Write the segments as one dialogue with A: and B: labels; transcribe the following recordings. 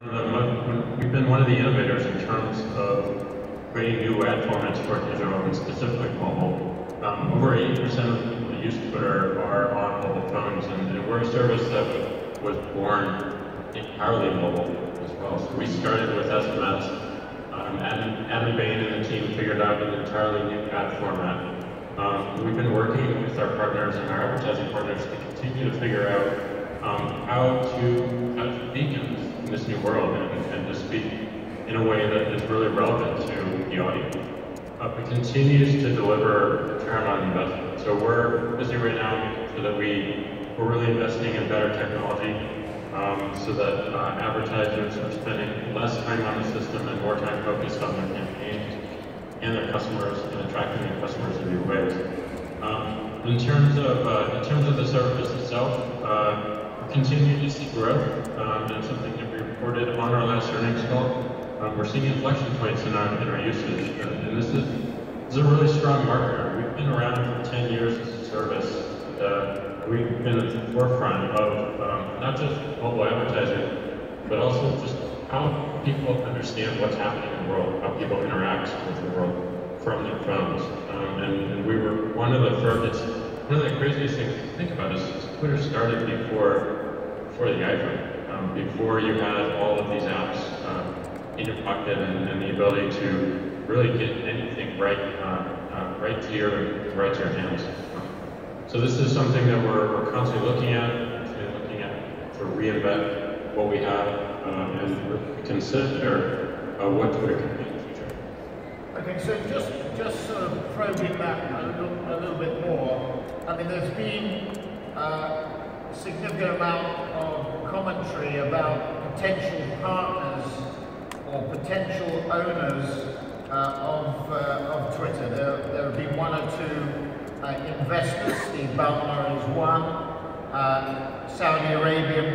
A: We've been one of the innovators in terms of creating new ad formats for digital and specifically mobile. Over 80% of the people that use Twitter are on mobile phones, and we're a service that was born entirely mobile as well. So we started with SMS. Adam Bain and the team figured out an entirely new ad format. We've been working with our partners and our advertising partners to continue to figure out how to speak in this new world and to speak in a way that is really relevant to the audience. It continues to deliver return on investment. So we're busy right now making sure that we're really investing in better technology so that advertisers are spending less time on the system and more time focused on their campaigns and their customers and attracting their customers in new ways. In terms of the service itself, we continue to see growth, and something that we reported on our last earnings call. We're seeing inflection points in our usage, and this is a really strong marker. We've been around for 10 years as a service. We've been at the forefront of not just mobile advertising, but also just how people understand what's happening in the world, how people interact with the world from their phones. And we were one of the first. One of the craziest things to think about is Twitter started before the iPhone, before you had all of these apps in your pocket and the ability to really get anything right to your hands. So this is something that we're constantly looking at to reinvent what we have and consider what Twitter can be in the future.
B: Okay, so just sort of probing that a little bit more. I mean, there's been a significant amount of commentary about potential partners or potential owners of Twitter. There have been one or two investors. Steve Ballmer is one. Saudi Arabian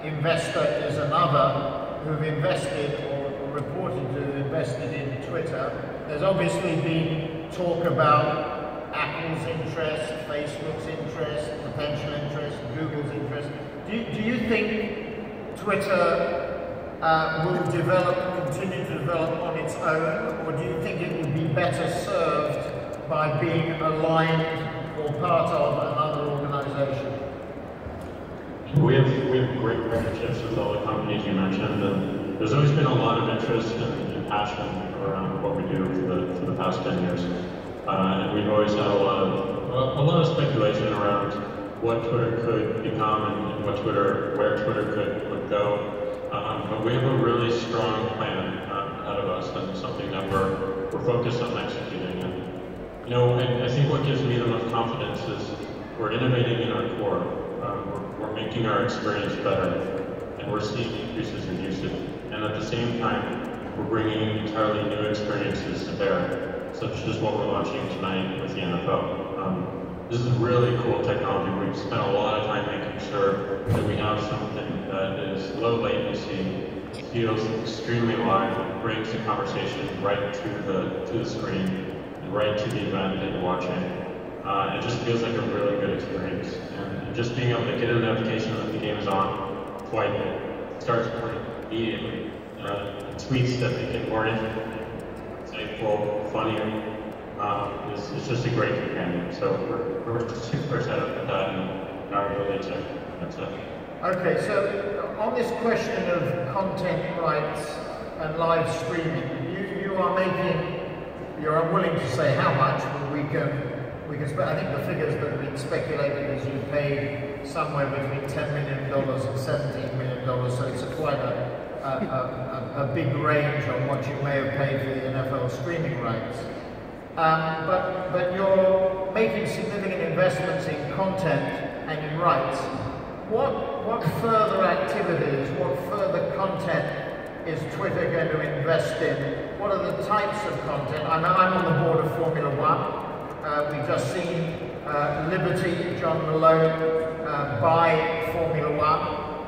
B: investor is another who've invested or reported to have invested in Twitter. There's obviously been talk about Apple's interest, Facebook's interest, potential interest, Google's interest. Do you think Twitter will continue to develop on its own, or do you think it would be better served by being aligned or part of another organization?
A: We have great partnerships with all the companies you mentioned, and there's always been a lot of interest and passion around what we do for the past 10 years. And we've always had a lot of speculation around what Twitter could become and where Twitter could go. But we have a really strong plan ahead of us, and something that we're focused on executing. And I think what gives me the most confidence is we're innovating in our core. We're making our experience better, and we're seeing increases in usage. And at the same time, we're bringing entirely new experiences to bear, such as what we're launching tonight with the NFL. This is really cool technology. We've spent a lot of time making sure that we have something that is low latency, feels extremely live, brings the conversation right to the screen, and right to the event that you're watching. It just feels like a really good experience. And just being able to get a notification that the game is on, swipe it, starts recording immediately. Tweets that make it more insightful, funnier. It's just a great companion. So we're super excited about that, and are really excited. That's it.
B: Okay, so on this question of content rights and live streaming, you're unwilling to say how much, but we can I think the figures that have been speculated is you paid somewhere between $10 million and $17 million, so it's quite a big range on what you may have paid for the NFL streaming rights. But you're making significant investments in content and in rights. What further activities, what further content is Twitter going to invest in? What are the types of content? I'm on the board of Formula One. We've just seen Liberty, John Malone, buy Formula One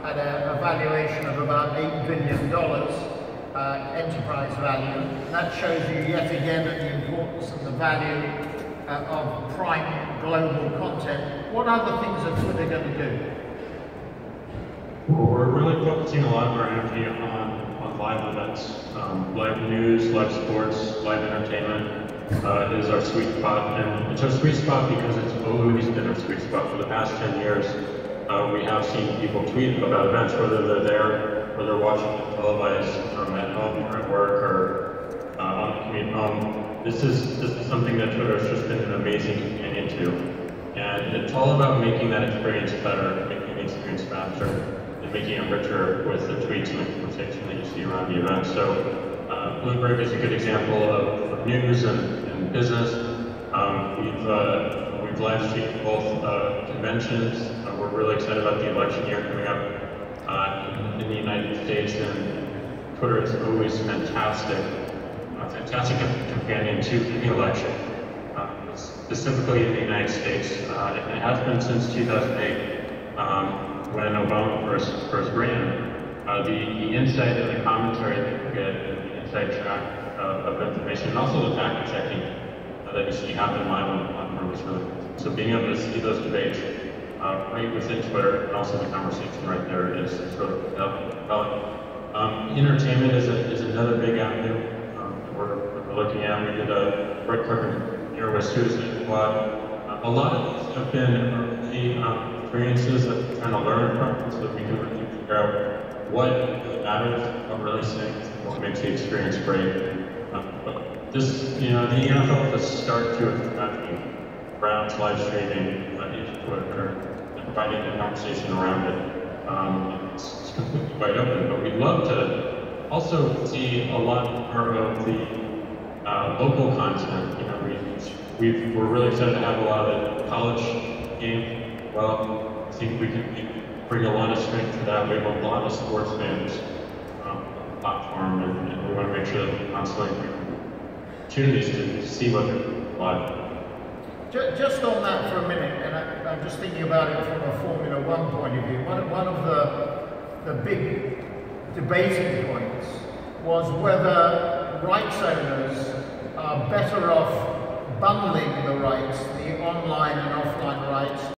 B: at a valuation of about $8 billion enterprise value. And that shows you yet again the importance and the value of prime global content. What other things are Twitter going to do?
A: We're really focusing a lot of our energy on live events, live news, live sports, live entertainment is our sweet spot, and it's our sweet spot because it's always been our sweet spot for the past 10 years. We have seen people tweet about events, whether they're there or they're watching it televised at home or at work or on the commute home. This is something that Twitter has just been an amazing companion to, and it's all about making that experience better, making the experience faster, and making it richer with the tweets and the conversation that you see around the event. So Bloomberg is a good example of news and business. We've live streamed both conventions. We're really excited about the election year coming up in the United States, and Twitter is always fantastic companion to the election, specifically in the United States. It has been since 2008 when Obama first ran. The insight and the commentary that you get, and the inside track of information, and also the fact checking that you see happen live on the platform is really cool. So being able to see those debates right within Twitter, and also the conversation right there is really compelling. Entertainment is another big avenue we're looking at. We did a red carpet here with Suicide Squad. A lot of these have been early experiences that we're trying to learn from, so that we can really figure out what really matters, what really sings, what makes the experience great. But this, the NFL has started to around live streaming into Twitter and providing the conversation around it. It's completely wide open, but we'd love to also see a lot more of the local content. We're really excited to have a lot of the college game. Well, I think we can bring a lot of strength to that. We have a lot of sports fans on the platform, and we want to make sure that we constantly bring opportunities to see what they're live.
B: Just on that for a minute, and I'm just thinking about it from a Formula One point of view. One of the big debating points was whether rights owners are better off bundling the rights, the online and offline rights,